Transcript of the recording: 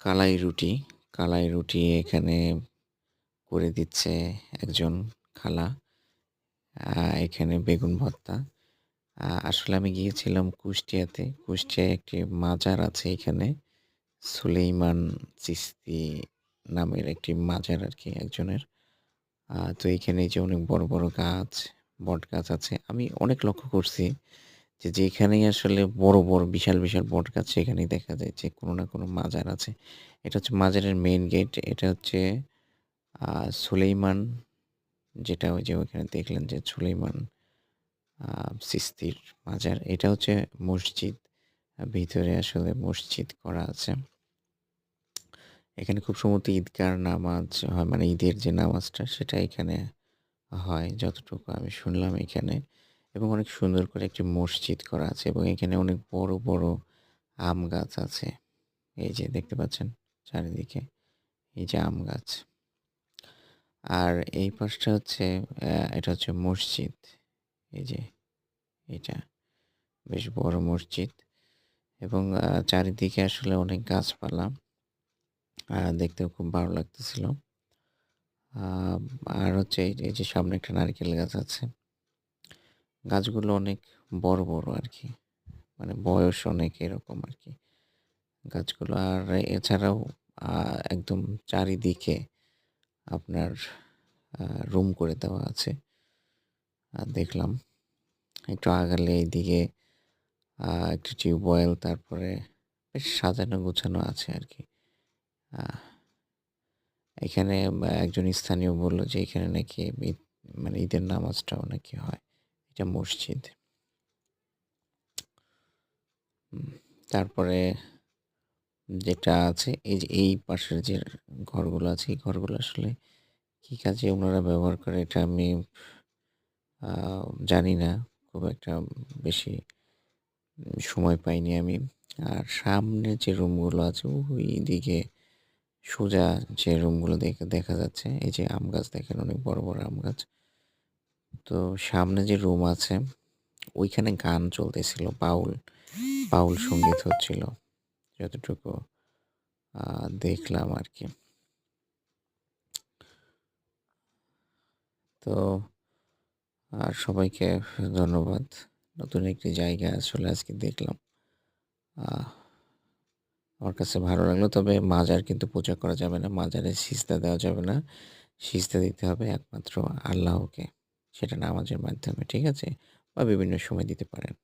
কালাই রুটি, কালাই রুটি এখানে করে দিচ্ছে একজন খালা। এখানে বেগুন ভর্তা। আসলে আমি গিয়েছিলাম কুষ্টিয়াতে। কুষ্টিয়ায় একটি মাজার আছে এখানে। সুলেইমান চিশতি নামের একটি মাজার আরকি একজনের। তো এইখানে এই যে অনেক বড়, বড় গাছ, বটগাছ আছে। আমি অনেক লক্ষ্য করছি যে যেখানেই আসলে বড়, বড় বিশাল, বিশাল বটগাছ সেখানেই দেখা যায় যে কোনো না কোনো মাজার আছে। এটা হচ্ছে মাজারের মেইন গেট। এটা হচ্ছে আ সুলেইমান যেটা ওই যে ওখানে দেখলেন যে সুলেইমান সিস্তির মাজার। এটা হচ্ছে মসজিদ। ভিতরে আসলে মসজিদ করা আছে। এখানে খুব সম্ভবত ঈদগার নামাজ হয় মানে ঈদের যে নামাজটা সেটা এখানে হয় যতটুকু আমি শুনলাম এখানে। এবং অনেক সুন্দর করে একটি মসজিদ করা আছে এবং এখানে অনেক বড়, বড় আম গাছ আছে। এই যে দেখতে পাচ্ছেন চারিদিকে এই যে আম গাছ। আর এই পাশটা হচ্ছে এটা হচ্ছে মসজিদ। এই যে এটা বেশ বড় মসজিদ এবং চারিদিকে আসলে অনেক গাছপালা। দেখতেও খুব ভালো লাগতেছিল। আ আর হচ্ছে এই যে সামনে একটা নারিকেল গাছ আছে। গাছগুলো অনেক বড়, বড় আরকি। মানে বয়স অনেক এরকম আরকি গাছগুলো। আর এছাড়াও আ একদম চারিদিকে আপনার রুম করে দেওয়া আছে। দেখলাম। একটু আগালে এইদিকে একটু টিউবওয়েল তারপরে বেশ সাজানো গোছানো আছে আরকি। আহ এখানে একজন স্থানীয় বলল যে এখানে নাকি মানে ঈদের নামাজটাও নাকি হয়। এটা মসজিদ। হুম, তারপরে যেটা আছে এই যে এই পাশের যে ঘরগুলো আছে এই ঘরগুলো আসলে কি কাজে উনারা ব্যবহার করে এটা আমি আ জানি না। খুব একটা বেশি সময় পাইনি আমি। আর সামনে যে রুমগুলো আছে ওইদিকে সোজা যে রুমগুলো দেখা যাচ্ছে এই যে আম গাছ দেখেন অনেক বড়, বড় আম গাছ। তো সামনে যে রুম আছে ওইখানে গান চলতেছিল বাউল সংগীত হচ্ছিল। যতটুকু দেখলাম আরকি। তো সবাইকে ধন্যবাদ। নতুন একটি জায়গা আসলে আজকে দেখলাম। আহ আমার কাছে ভালো লাগলো। তবে মাজার কিন্তু পূজা করা যাবে না। মাজারে সিজদা দেওয়া যাবে না। সিজদা দিতে হবে একমাত্র আল্লাহকে। সেটা নামাজের মাধ্যমে, ঠিক আছে? বা বিভিন্ন সময় দিতে পারেন।